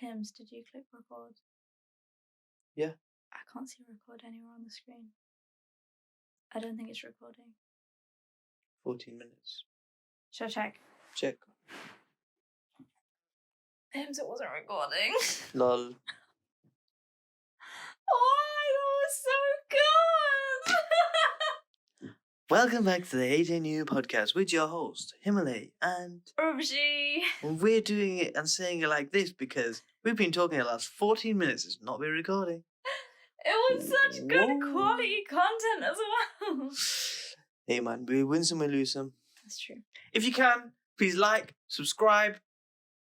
Hims, did you click record? Yeah. I can't see record anywhere on the screen. I don't think it's recording. 14 minutes. Shall I check? Check. Hims, it wasn't recording. Lol. Oh, that was so good! Welcome back to the AJ New podcast with your host, Himalay, and Urvshi. we're doing it and saying it like this because we've been talking the last 14 minutes. It's not been recording. It was such good Whoa. quality content as well. Hey man, we win some, we lose some. That's true. If you can, please like, subscribe,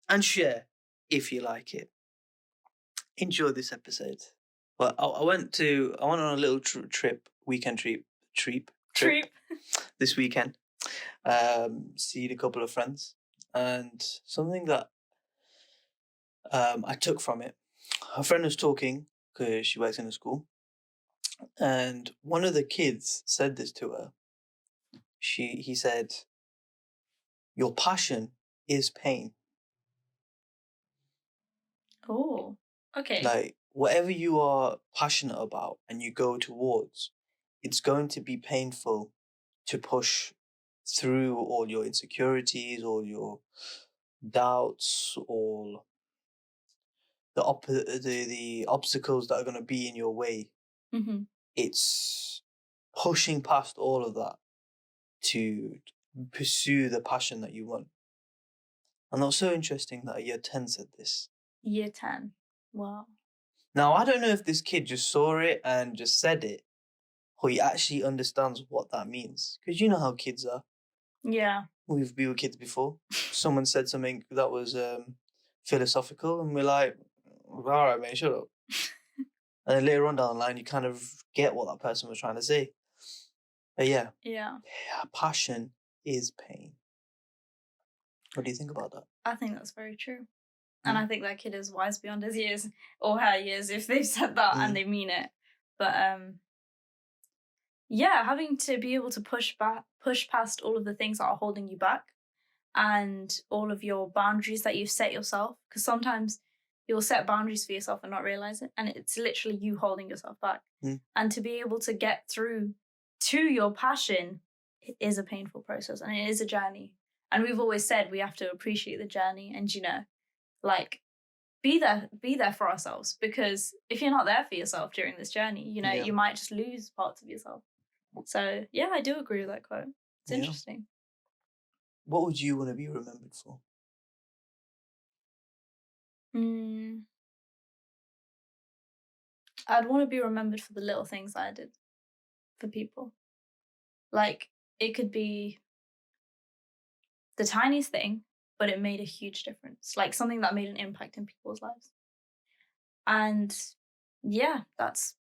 and share if you like it. Enjoy this episode. Well, I went on a little weekend trip this weekend. Seen a couple of friends, and something that I took from it. Her friend was talking because she works in a school, and one of the kids said this to her. He said, "Your passion is pain." Oh, okay. Like whatever you are passionate about and you go towards, it's going to be painful to push through all your insecurities, all your doubts, all the obstacles that are going to be in your way. Mm-hmm. It's pushing past all of that to pursue the passion that you want. And that's so interesting that a year 10 said this. Year 10. Wow. Now, I don't know if this kid just saw it and just said it, or he actually understands what that means. Because you know how kids are. Yeah. We were kids before. Someone said something that was philosophical, and we're like, all right, mate, shut up. And then later on down the line, you kind of get what that person was trying to say. But yeah, passion is pain. What do you think about that? I think that's very true. And I think that kid is wise beyond his years, or her years, if they've said that and they mean it. But having to be able to push past all of the things that are holding you back, and all of your boundaries that you've set yourself. Because sometimes you'll set boundaries for yourself and not realize it, and it's literally you holding yourself back. And to be able to get through to your passion, it is a painful process, and it is a journey. And we've always said we have to appreciate the journey, and like be there for ourselves, because if you're not there for yourself during this journey, you might just lose parts of yourself. So I do agree with that quote. It's interesting. What would you want to be remembered for? I'd want to be remembered for the little things that I did for people. Like, it could be the tiniest thing, but it made a huge difference. Like something that made an impact in people's lives. And that's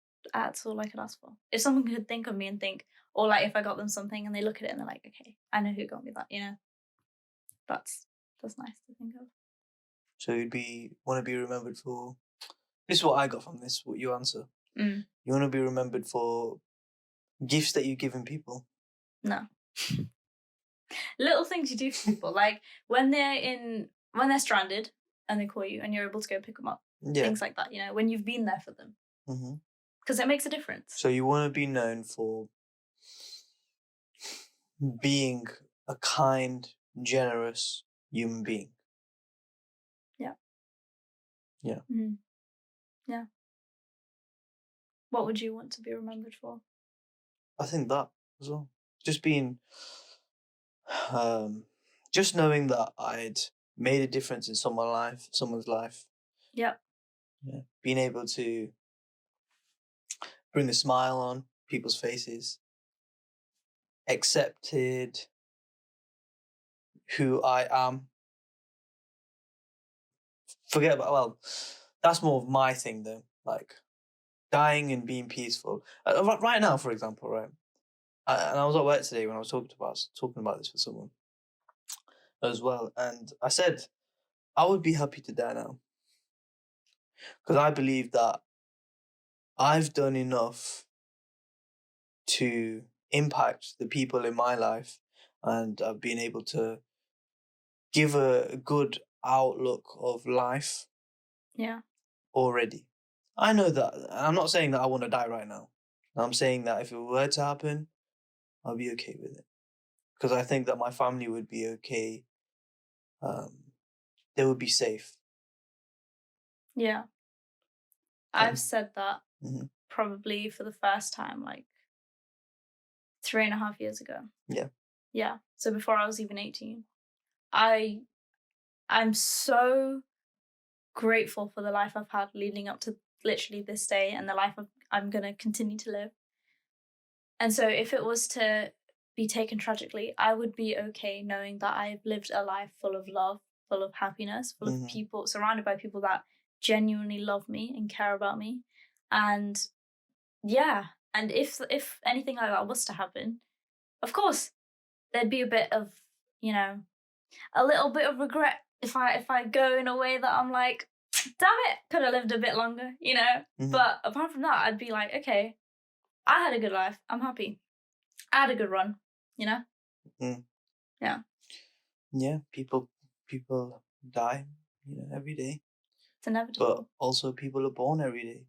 all I could ask for. If someone could think of me and think, or like if I got them something and they look at it and they're like, okay, I know who got me that, That's nice to think of. So you'd want to be remembered for, this is what I got from this, what you answer. You want to be remembered for gifts that you've given people? No. Little things you do for people, like when they're stranded and they call you and you're able to go pick them up. Things like that, when you've been there for them. Because it makes a difference. So you want to be known for being a kind, generous human being. Yeah. Yeah. Mm-hmm. Yeah. What would you want to be remembered for? I think that as well. Just being, just knowing that I'd made a difference in someone's life. Yeah. Yeah. Being able to bring a smile on people's faces. Accepted who I am. That's more of my thing though. Like dying and being peaceful. Right now, for example, right? And I was at work today when I was talking about this with someone as well, and I said I would be happy to die now because I believe that I've done enough to impact the people in my life, and I've been able to give a good outlook of life Yeah. already. I know that. I'm not saying that I want to die right now. I'm saying that if it were to happen, I'll be okay with it. Because I think that my family would be okay. They would be safe. Yeah. I've said that probably for the first time, like 3.5 years ago. Yeah. Yeah. So before I was even 18. I'm so grateful for the life I've had leading up to literally this day and the life I'm going to continue to live. And so if it was to be taken tragically, I would be okay knowing that I've lived a life full of love, full of happiness, full of people, surrounded by people that genuinely love me and care about me. And yeah, and if anything like that was to happen, of course, there'd be a bit of, you know, a little bit of regret if I go in a way that I'm like, damn it, could have lived a bit longer, you know? But apart from that, I'd be like, okay, I had a good life. I'm happy. I had a good run, you know? Yeah. Yeah, people die, every day. It's inevitable. But also people are born every day.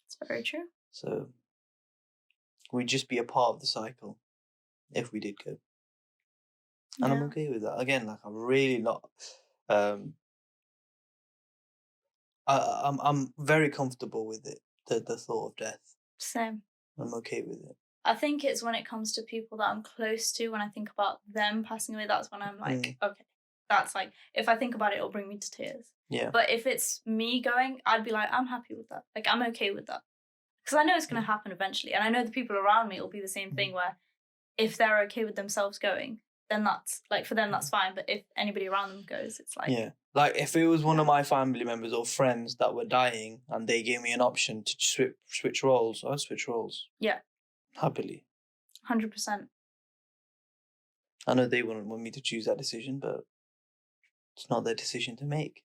It's very true. So we'd just be a part of the cycle if we did go. And I'm okay with that. Again, like I'm really not I'm very comfortable with it, the thought of death. Same. I'm okay with it. I think it's when it comes to people that I'm close to, when I think about them passing away, that's when I'm like, okay, that's like, if I think about it, it'll bring me to tears. Yeah. But if it's me going, I'd be like, I'm happy with that. Like, I'm okay with that. Because I know it's going to happen eventually. And I know the people around me will be the same thing where if they're okay with themselves going, then that's, like, for them, that's fine. But if anybody around them goes, it's like... Yeah. Like, if it was one of my family members or friends that were dying and they gave me an option to switch roles, I'd switch roles. Yeah. Happily. 100%. I know they wouldn't want me to choose that decision, but it's not their decision to make.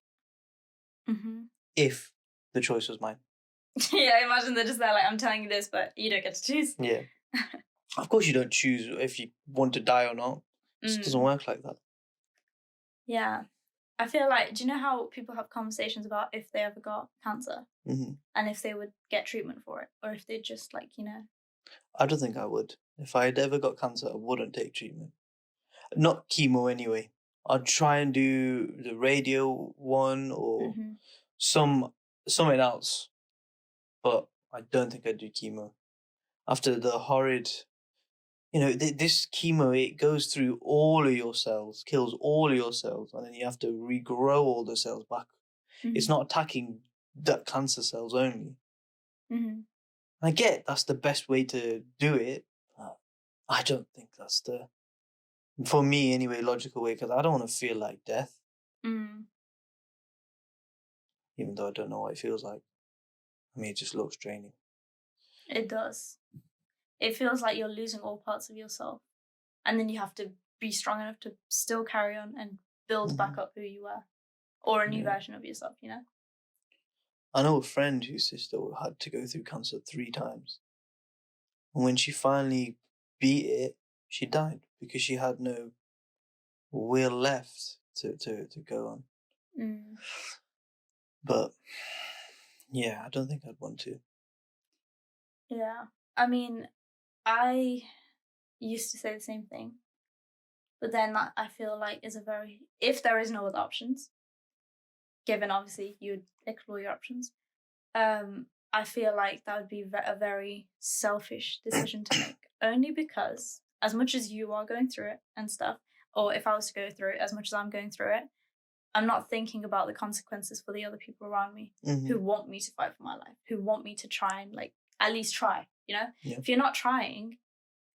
If the choice was mine. Yeah, imagine they're just there like, I'm telling you this, but you don't get to choose. Yeah. Of course you don't choose if you want to die or not. It just doesn't work like that. Yeah. I feel like, do you know how people have conversations about if they ever got cancer? And if they would get treatment for it? Or if they'd just like, I don't think I would. If I had ever got cancer, I wouldn't take treatment. Not chemo anyway. I'd try and do the radio one or something else. But I don't think I'd do chemo. After the horrid... this chemo, it goes through all of your cells, kills all of your cells, and then you have to regrow all the cells back. It's not attacking the cancer cells only. I get that's the best way to do it. I don't think that's the, for me anyway, logical way, because I don't want to feel like death. Even though I don't know what it feels like. I mean, it just looks draining. It does. It feels like you're losing all parts of yourself. And then you have to be strong enough to still carry on and build back up who you were. Or a new version of yourself, I know a friend whose sister had to go through cancer 3 times. And when she finally beat it, she died because she had no will left to go on. But, yeah, I don't think I'd want to. Yeah. I mean, I used to say the same thing. But then that, I feel like, is a very... If there is no other options, given, obviously, you would explore your options, I feel like that would be a very selfish decision to make. Only because, as much as you are going through it and stuff, or if I was to go through it as much as I'm going through it, I'm not thinking about the consequences for the other people around me who want me to fight for my life, who want me to try and, like, at least try, Yeah. If you're not trying,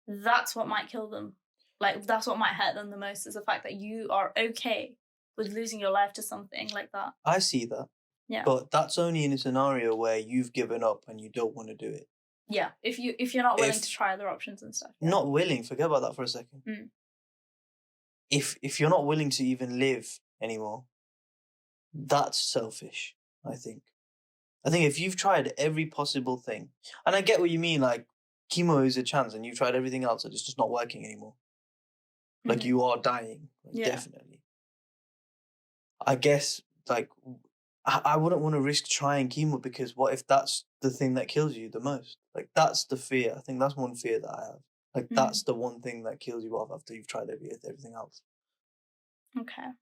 that's what might kill them. Like, that's what might hurt them the most, is the fact that you are okay with losing your life to something like that. I see that. Yeah. But that's only in a scenario where you've given up and you don't want to do it. Yeah. If you're not willing to try other options and stuff. Not willing, forget about that for a second. If you're not willing to even live anymore, that's selfish, I think. I think if you've tried every possible thing, and I get what you mean, like, chemo is a chance and you've tried everything else and it's just not working anymore. Like, you are dying, definitely. I guess, like, I wouldn't want to risk trying chemo because what if that's the thing that kills you the most? Like that's the fear. I think that's one fear that I have. Like that's the one thing that kills you off after you've tried everything else. Okay.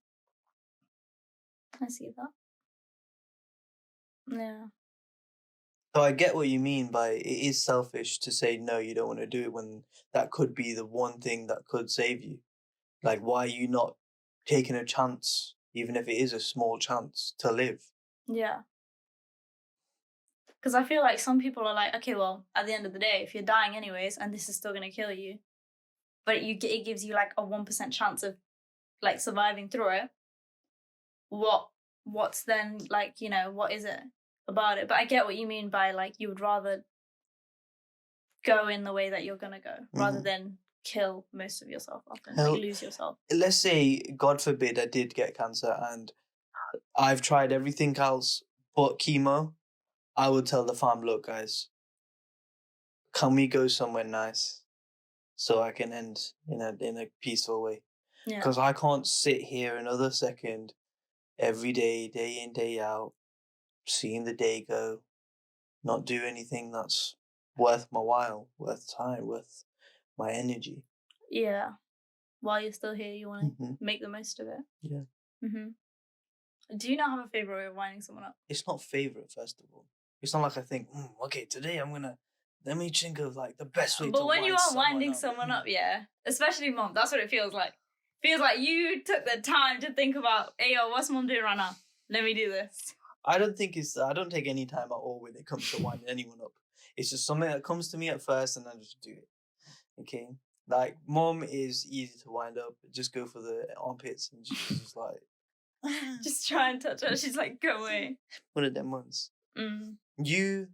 I see that. Yeah. So I get what you mean by it is selfish to say no, you don't want to do it when that could be the one thing that could save you. Like why are you not taking a chance, even if it is a small chance, to live? Yeah. Because I feel like some people are like, okay, well, at the end of the day, if you're dying anyways, and this is still going to kill you, but it gives you like a 1% chance of like surviving through it. What's then like, what is it about it? But I get what you mean by like you would rather go in the way that you're going to go rather than kill most of yourself off and like, lose yourself. Let's say, God forbid, I did get cancer and I've tried everything else but chemo. I would tell the fam, look, guys, can we go somewhere nice so I can end in a peaceful way? Because I can't sit here another second every day, day in, day out, seeing the day go, not do anything that's worth my while, worth time, worth my energy. Yeah. While you're still here, you want to make the most of it. Yeah. Do you not have a favorite way of winding someone up? It's not favorite, first of all. It's not like I think, okay, today let me think of like the best way to wind someone up. But when you are winding someone up, yeah, especially mom, that's what it feels like. Feels like you took the time to think about, hey, yo, what's mom doing right now? Let me do this. I don't take any time at all when it comes to winding anyone up. It's just something that comes to me at first and I just do it. Okay? Like, mom is easy to wind up. Just go for the armpits and she's just like... just try and touch her. She's like, go away. One of them ones. You,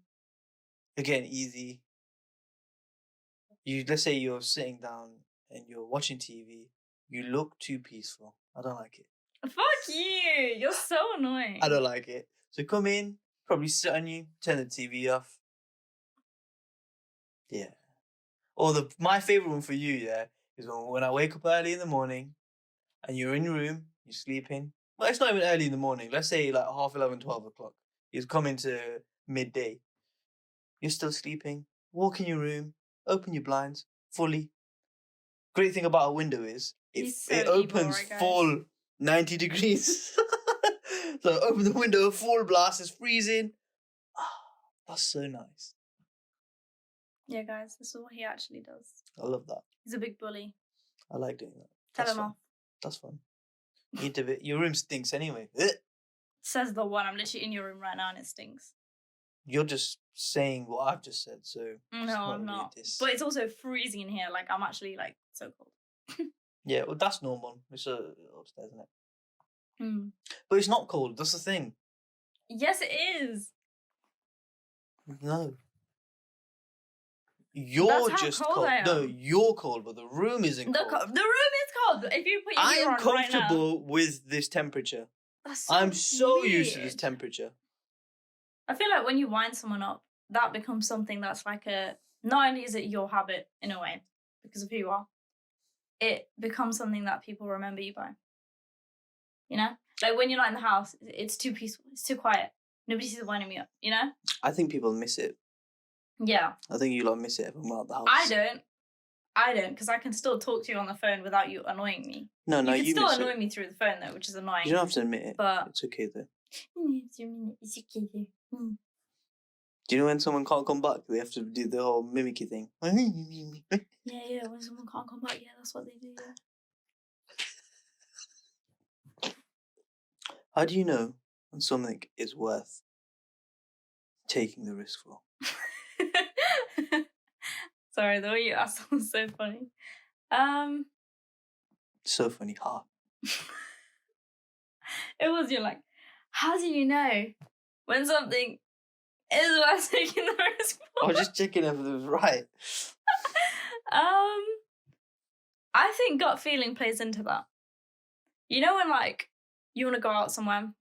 again, easy. Let's say you're sitting down and you're watching TV. You look too peaceful. I don't like it. Fuck you. You're so annoying. I don't like it. So come in, probably sit on you, turn the TV off. Yeah. Or my favourite one for you, yeah, is when I wake up early in the morning and you're in your room, you're sleeping. Well, it's not even early in the morning. Let's say like 11:30, 12 o'clock. You've come into midday. You're still sleeping. Walk in your room, open your blinds fully. Great thing about a window is it opens full 90 degrees. So open the window, full blast, it's freezing. That's so nice. Yeah, guys, this is what he actually does. I love that. He's a big bully. I like doing that. Tell him off. That's fun. Your room stinks anyway. Says the one. I'm literally in your room right now and it stinks. You're just saying what I've just said, so... No, I'm not. But it's also freezing in here. Like, I'm actually, like, so cold. Yeah, well, that's normal. It's upstairs, isn't it? But it's not cold. That's the thing. Yes, it is. No. You're just cold. No, you're cold, but the room isn't cold. The room is cold. If you put your I am on comfortable right now, with this temperature. That's so I'm so weird. used to this temperature. I feel like when you wind someone up, that becomes something that's like not only is it your habit in a way, because of who you are, it becomes something that people remember you by. You know? Like when you're not in the house, it's too peaceful, it's too quiet. Nobody sees winding me up, you know? I think people miss it. Yeah. I think you lot miss it if I'm out of the house. I don't, because I can still talk to you on the phone without you annoying me. No, you can still miss annoy me through the phone though, which is annoying. You don't have to admit it. But it's okay though. It's okay though. Do you know when someone can't come back, they have to do the whole mimicky thing? Yeah, when someone can't come back, yeah, that's what they do, yeah. How do you know when something is worth taking the risk for? Sorry, the way you asked was so funny. So funny, ha. It was, you're like, how do you know when something is worth taking the risk for? I was just checking if it was right. I think gut feeling plays into that. You know when like you want to go out somewhere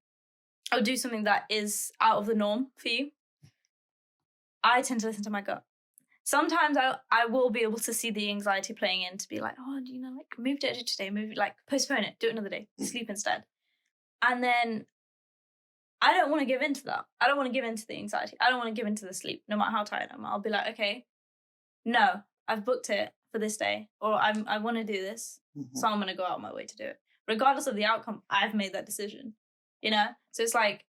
or do something that is out of the norm for you? I tend to listen to my gut. Sometimes I will be able to see the anxiety playing in to be like, oh, you know, like move it today, postpone it, do it another day, sleep instead. And then I don't want to give in to that. I don't want to give in to the anxiety. I don't want to give in to the sleep, no matter how tired I am. I'll be like, okay, no, I've booked it for this day, or I want to do this, so I'm going to go out of my way to do it. Regardless of the outcome, I've made that decision, you know? So it's like,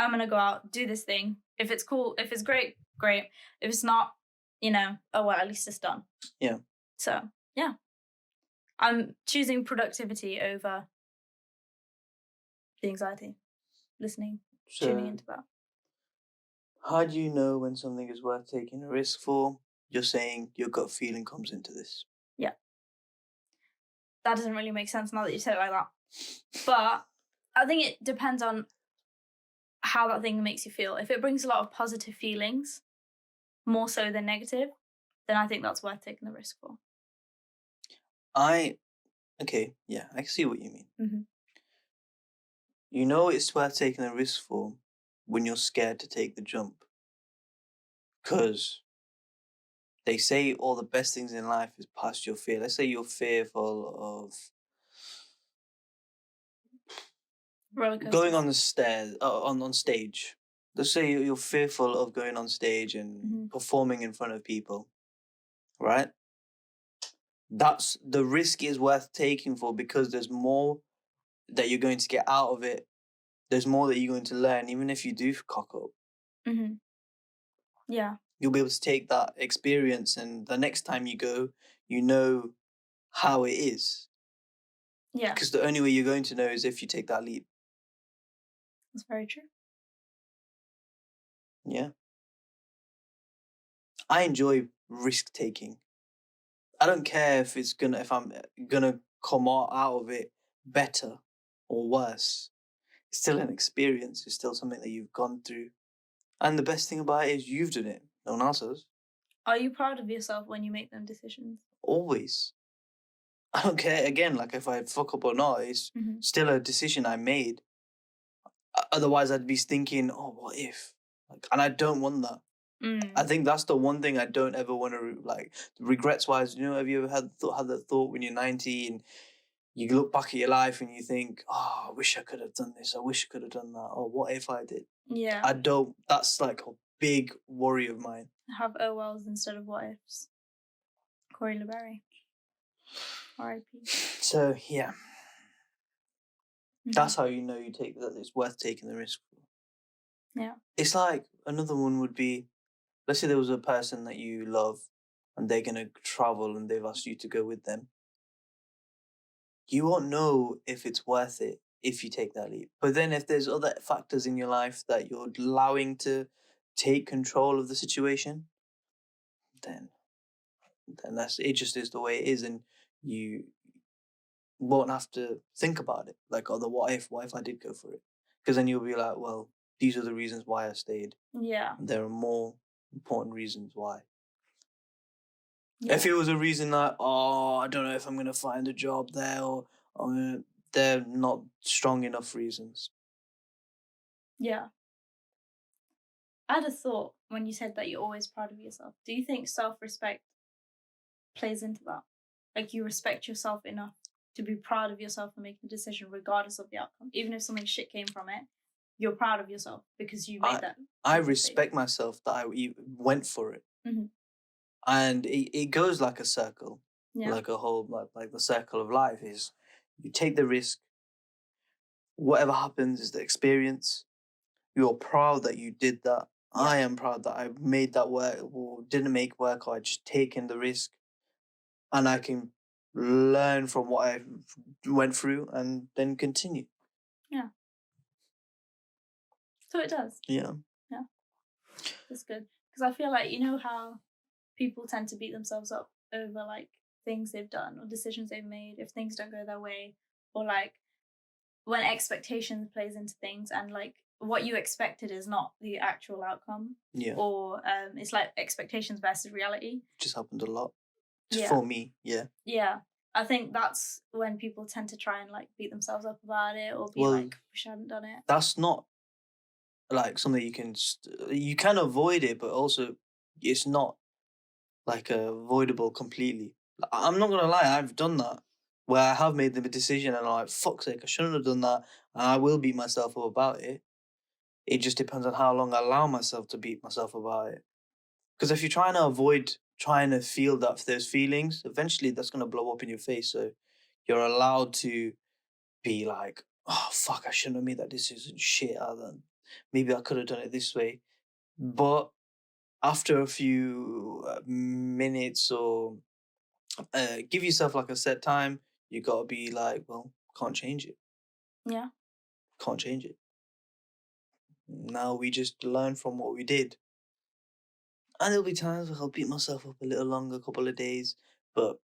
I'm going to go out, do this thing. If it's cool, if it's great, great. If it's not, you know, oh, well, at least it's done. Yeah. So, yeah. I'm choosing productivity over the anxiety, listening, tuning into that. How do you know when something is worth taking a risk for? You're saying your gut feeling comes into this. Yeah. That doesn't really make sense now that you said it like that. But I think it depends on how that thing makes you feel. If it brings a lot of positive feelings, more so than negative, then I think that's worth taking the risk for. Okay, yeah, I see what you mean. Mm-hmm. You know it's worth taking a risk for when you're scared to take the jump. Because they say all the best things in life is past your fear. Let's say you're fearful of going on the stairs, on stage. Let's say you're fearful of going on stage and performing in front of people, right? That's the risk is worth taking for, because there's more that you're going to get out of it. There's more that you're going to learn, even if you do cock up. Mm-hmm. Yeah. You'll be able to take that experience, and the next time you go, you know how it is. Yeah. Because the only way you're going to know is if you take that leap. That's very true. Yeah. I enjoy risk taking. I don't care if I'm gonna come out of it better or worse. It's still an experience. It's still something that you've gone through. And the best thing about it is you've done it. No one else has. Are you proud of yourself when you make them decisions? Always. I don't care, again, like if I fuck up or not, it's still a decision I made. Otherwise, I'd be thinking, oh, what if? And I don't want that. I think that's the one thing I don't ever want to, regrets-wise, have you ever had that thought when you're 90 and you look back at your life and you think, oh, I wish I could have done this, I wish I could have done that, or what if I did? Yeah. I don't, that's like a big worry of mine. Have oh wells instead of what ifs. Corey LeBerry. R.I.P. So, yeah. That's how you know that it's worth taking the risk for. Yeah. It's like, another one would be, let's say there was a person that you love and they're going to travel and they've asked you to go with them. You won't know if it's worth it if you take that leap. But then if there's other factors in your life that you're allowing to take control of the situation, then it just is the way it is, and you won't have to think about it. Like, oh, what if I did go for it? Because then you'll be like, well, these are the reasons why I stayed. Yeah. And there are more important reasons why. Yeah. If it was a reason that, oh, I don't know if I'm going to find a job there, or they're not strong enough reasons. Yeah. I had a thought when you said that you're always proud of yourself. Do you think self-respect plays into that? Like, you respect yourself enough to be proud of yourself and making a decision regardless of the outcome. Even if something shit came from it, you're proud of yourself because you made that. I respect myself that I went for it. Mm-hmm. And it goes like a circle. Yeah. Like a whole, like the circle of life is, you take the risk, whatever happens is the experience. You're proud that you did that. Yeah. I am proud that I made that work, or didn't make work, or I just taken the risk. And I can learn from what I went through and then continue. Yeah. So it does. Yeah. Yeah. That's good. Because I feel like, you know how people tend to beat themselves up over like things they've done or decisions they've made if things don't go their way, or like when expectations plays into things and like what you expected is not the actual outcome. Yeah. Or it's like expectations versus reality. Just happened a lot. Yeah. For me, yeah. Yeah. I think that's when people tend to try and like beat themselves up about it, or be like, wish I hadn't done it. That's not like something you can avoid it, but also it's not like avoidable completely. I'm not gonna lie, I've done that where I have made the decision and I'm like, fuck's sake, I shouldn't have done that, and I will beat myself up about it. It just depends on how long I allow myself to beat myself about it. Because if you're trying to avoid trying to feel those feelings, eventually that's going to blow up in your face. So you're allowed to be like, oh, fuck, I shouldn't have made that decision. Shit, maybe I could have done it this way. But after a few minutes or give yourself like a set time, you got to be like, well, can't change it. Yeah. Can't change it. Now we just learn from what we did. And there'll be times where I'll beat myself up a little longer, a couple of days. But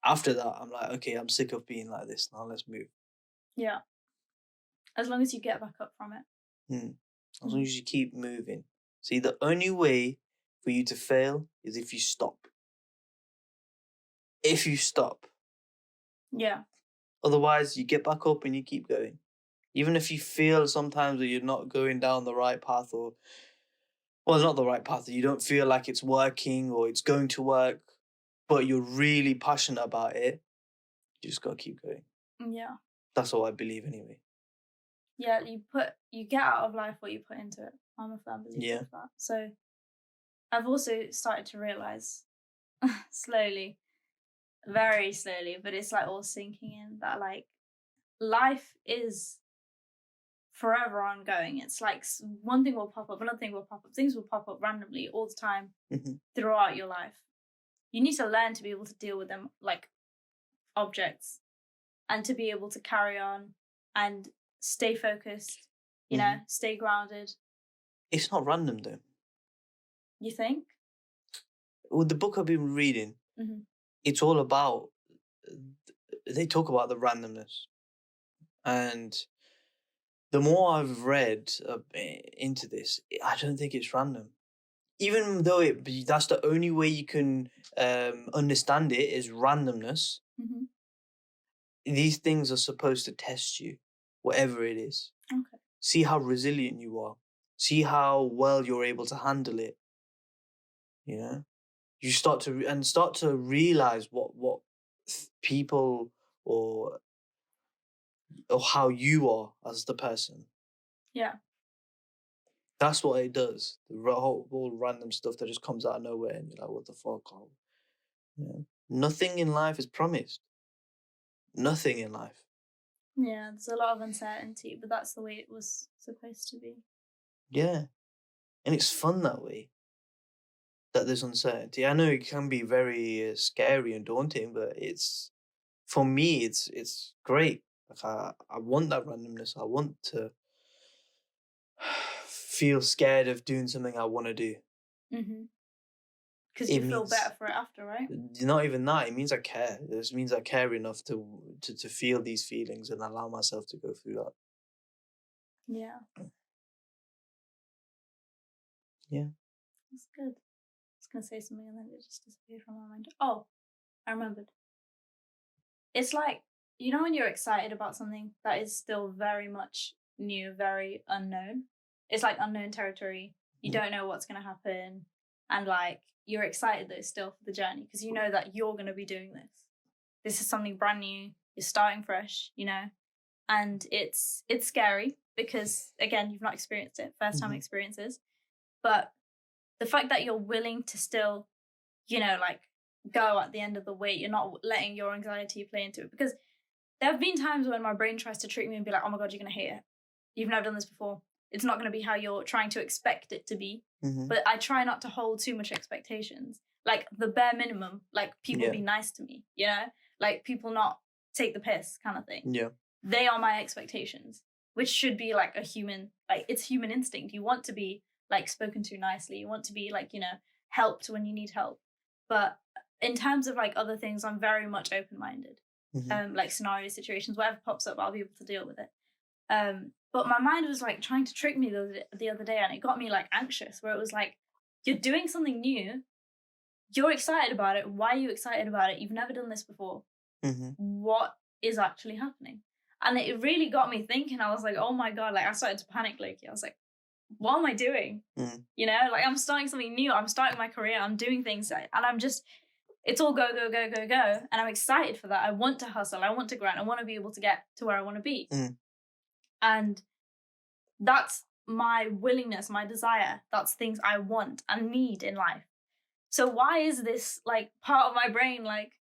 after that, I'm like, okay, I'm sick of being like this. Now let's move. Yeah. As long as you get back up from it. As long as you keep moving. See, the only way for you to fail is if you stop. If you stop. Yeah. Otherwise, you get back up and you keep going. Even if you feel sometimes that you're not going down the right path or, well, not the right path, you don't feel like it's working or it's going to work, but you're really passionate about it, you just got to keep going. Yeah. That's all I believe anyway. Yeah, you get out of life what you put into it. I'm a firm believer of that. So I've also started to realise slowly, very slowly, but it's like all sinking in that like life is forever ongoing. It's like one thing will pop up, another thing will pop up. Things will pop up randomly all the time throughout your life. You need to learn to be able to deal with them like objects and to be able to carry on and stay focused, you know, stay grounded. It's not random though. You think? With the book I've been reading, it's all about, they talk about the randomness. And the more I've read into this, I don't think it's random. Even though that's the only way you can understand it is randomness. These things are supposed to test you, whatever it is. Okay. See how resilient you are. See how well you're able to handle it. You know, you start to realize what people or how you are as the person. Yeah. That's what it does. The whole random stuff that just comes out of nowhere, and you're like, what the fuck? Nothing in life is promised. Nothing in life. Yeah, there's a lot of uncertainty, but that's the way it was supposed to be. Yeah. And it's fun that way. That there's uncertainty. I know it can be very scary and daunting, but for me, it's great. Like I want that randomness. I want to feel scared of doing something I want to do. Because you feel better for it after, right? Not even that. It means I care. It just means I care enough to feel these feelings and allow myself to go through that. Yeah. Yeah. That's good. I was going to say something and then it just disappeared from my mind. Oh, I remembered. It's like, you know when you're excited about something that is still very much new, very unknown? It's like unknown territory. You don't know what's going to happen. And like, you're excited though still for the journey because you know that you're going to be doing this. This is something brand new. You're starting fresh, you know? And it's scary because, again, you've not experienced it. First time experiences. But the fact that you're willing to still, you know, like go at the end of the wait, you're not letting your anxiety play into it. Because there have been times when my brain tries to trick me and be like, oh my God, you're going to hate it. You've never done this before. It's not going to be how you're trying to expect it to be. But I try not to hold too much expectations. Like the bare minimum, like people be nice to me, you know? Like people not take the piss kind of thing. Yeah. They are my expectations, which should be like a human, like it's human instinct. You want to be like spoken to nicely. You want to be like, you know, helped when you need help. But in terms of like other things, I'm very much open-minded. Like scenario situations, whatever pops up, I'll be able to deal with it. But my mind was like trying to trick me the other day, and it got me like anxious, where it was like, you're doing something new, you're excited about it. Why are you excited about it? You've never done this before. What is actually happening? And it really got me thinking. I was like, oh my God, like I started to panic, Loki. I was like, what am I doing? You know, like I'm starting something new. I'm starting my career. I'm doing things, and I'm just, it's all go, go, go, go, go. And I'm excited for that. I want to hustle. I want to grind. I want to be able to get to where I want to be. And that's my willingness, my desire. That's things I want and need in life. So why is this like part of my brain like,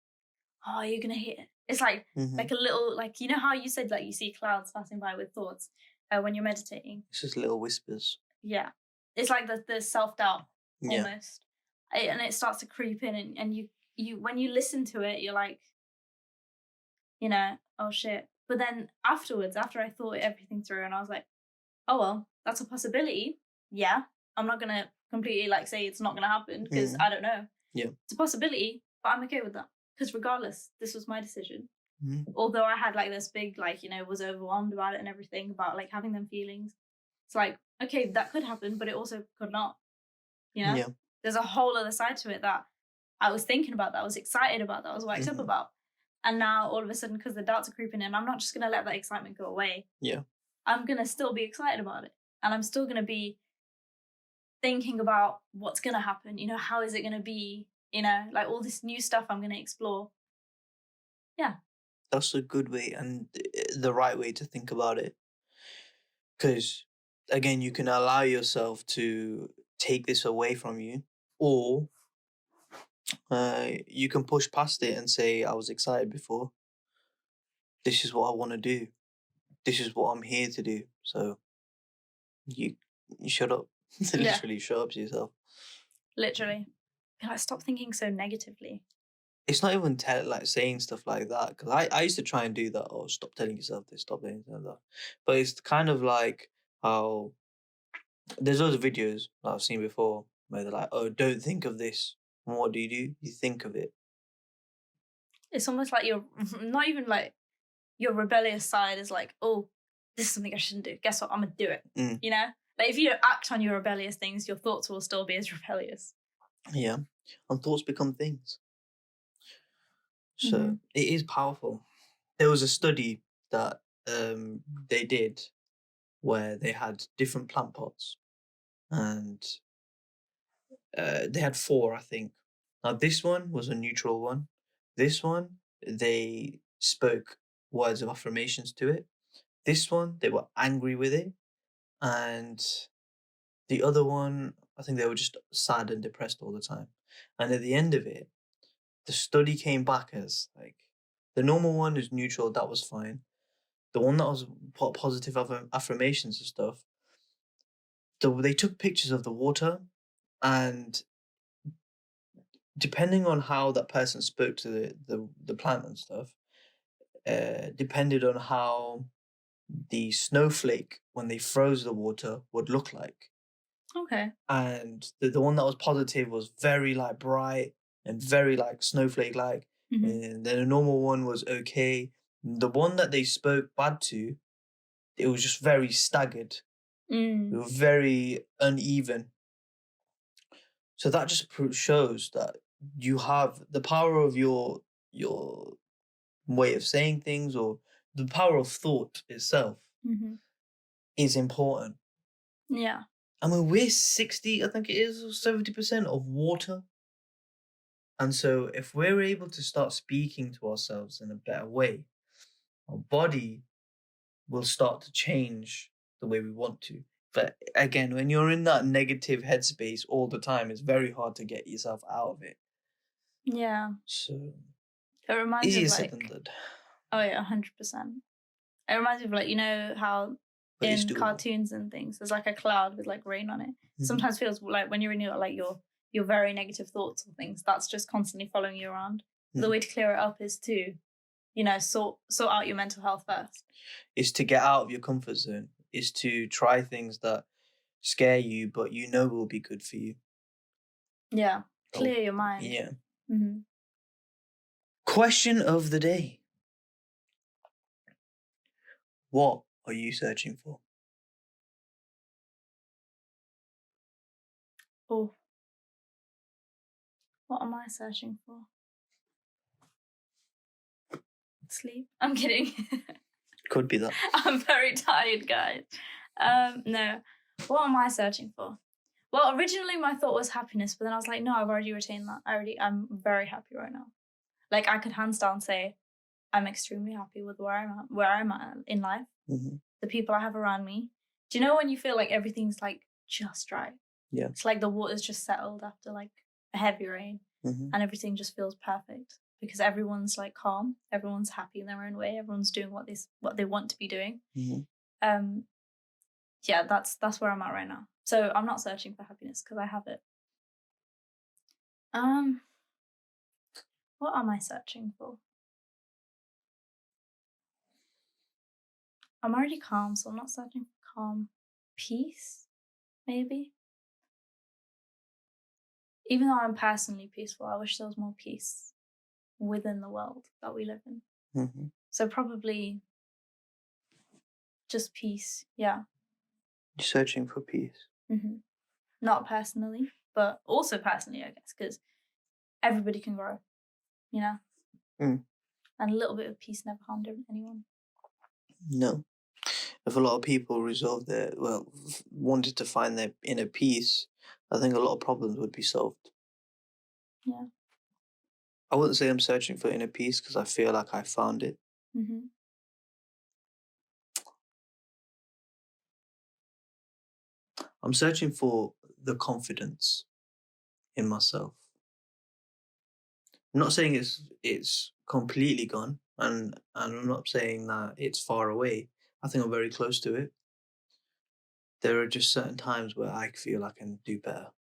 oh, you're gonna hit it? It's like Mm-hmm. a little, like, you know how you said like you see clouds passing by with thoughts when you're meditating. It's just little whispers. Yeah, it's like the self-doubt Yeah. almost. And it starts to creep in, and you when you listen to it, you're like, you know, oh shit. But then afterwards, after I thought everything through, and I was like, oh well, that's a possibility. Yeah, I'm not gonna completely like say it's not gonna happen because I don't know. Yeah. It's a possibility, but I'm okay with that because regardless, this was my decision. Mm-hmm. Although I had like this big, like, you know, was overwhelmed about it and everything, about like having them feelings. It's like, okay, that could happen, but it also could not. You know, Yeah. there's a whole other side to it that I was thinking about, that I was excited about, that I was worked up about. And now all of a sudden, because the doubts are creeping in, I'm not just gonna let that excitement go away. Yeah. I'm gonna still be excited about it, and I'm still gonna be thinking about what's gonna happen. You know, how is it gonna be? You know, like all this new stuff I'm gonna explore. Yeah. That's a good way and the right way to think about it. Because, again, you can allow yourself to take this away from you, or you can push past it and say, I was excited before. This is what I want to do. This is what I'm here to do. So you shut up. Literally shut up to yourself. Literally. Be like, stop thinking so negatively. It's not even like saying stuff like that, because I used to try and do that. Oh, stop telling yourself this, stop telling yourself that. But it's kind of like how there's those videos that I've seen before where they're like, oh, don't think of this. And what do? You think of it. It's almost like you're not even like your rebellious side is like, oh, this is something I shouldn't do. Guess what? I'm gonna do it. You know, like if you don't act on your rebellious things, your thoughts will still be as rebellious. Yeah, and thoughts become things. So it is powerful. There was a study that they did where they had different plant pots, and they had 4, I think. Now this one was a neutral one. This one, they spoke words of affirmations to it. This one, they were angry with it, and the other one, I think they were just sad and depressed all the time. And at the end of it, the study came back as like the normal one is neutral, that was fine. The one that was positive affirmations and stuff, they took pictures of the water, and depending on how that person spoke to the plant and stuff, depended on how the snowflake when they froze the water would look like. Okay. And the one that was positive was very like bright and very like snowflake like, and then the normal one was okay. The one that they spoke bad to, it was just very staggered. It was very uneven. So that just shows that you have the power of your way of saying things, or the power of thought itself is important. Yeah. I mean, we're 60, I think it is, or 70% of water. And so if we're able to start speaking to ourselves in a better way, our body will start to change the way we want to. But again, when you're in that negative headspace all the time, it's very hard to get yourself out of it. Yeah. So it reminds me easier of said like, than done. oh yeah, 100%. It reminds me of like, you know how But it's in doable. cartoons and things, there's like a cloud with like rain on it. Sometimes feels like when you're in your very negative thoughts or things, that's just constantly following you around. The way to clear it up is to, you know, sort out your mental health first. Is to get out of your comfort zone. Is to try things that scare you, but you know will be good for you. Yeah, clear your mind. Yeah. Question of the day. What are you searching for? Oh. What am I searching for? Sleep? I'm kidding. Could be that. I'm very tired, guys. No. What am I searching for? Well, originally my thought was happiness, but then I was like, no, I've already retained that. I'm very happy right now. Like I could hands down say I'm extremely happy with where I'm at in life. The people I have around me, Do you know when you feel like everything's like just right? Yeah. It's like the water's just settled after like a heavy rain, Mm-hmm. and everything just feels perfect because everyone's like calm, everyone's happy in their own way, everyone's doing what they want to be doing. Mm-hmm. Yeah, that's where I'm at right now. So I'm not searching for happiness because I have it. What am I searching for? I'm already calm, so I'm not searching for calm. Peace, maybe. Even though I'm personally peaceful, I wish there was more peace within the world that we live in. Mm-hmm. So probably just peace, yeah. You're searching for peace. Mm-hmm. Not personally, but also personally, I guess, because everybody can grow, you know? Mm. And a little bit of peace never harmed anyone. No. If a lot of people wanted to find their inner peace, I think a lot of problems would be solved. Yeah. I wouldn't say I'm searching for inner peace because I feel like I found it. Mm-hmm. I'm searching for the confidence in myself. I'm not saying it's completely gone, and I'm not saying that it's far away. I think I'm very close to it. There are just certain times where I feel I can do better.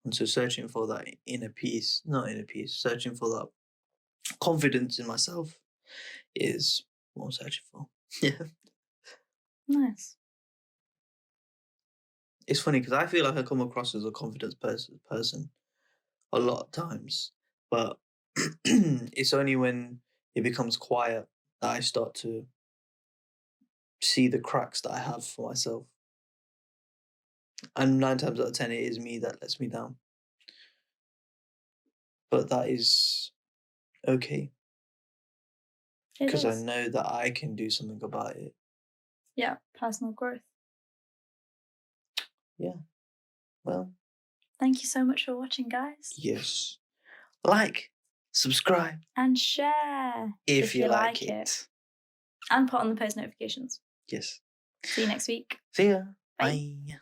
And so searching for that searching for that confidence in myself is what I'm searching for. Yeah. Nice. It's funny because I feel like I come across as a confident person a lot of times, but it's only when it becomes quiet that I start to see the cracks that I have for myself. And 9 times out of 10, it is me that lets me down. But that is okay It because I is. know that I can do something about it. Yeah, personal growth. Yeah. Well, thank you so much for watching, guys. Yes. Like, subscribe And share if you like it. And put on the post notifications. Yes. See you next week. See ya. Bye. Bye.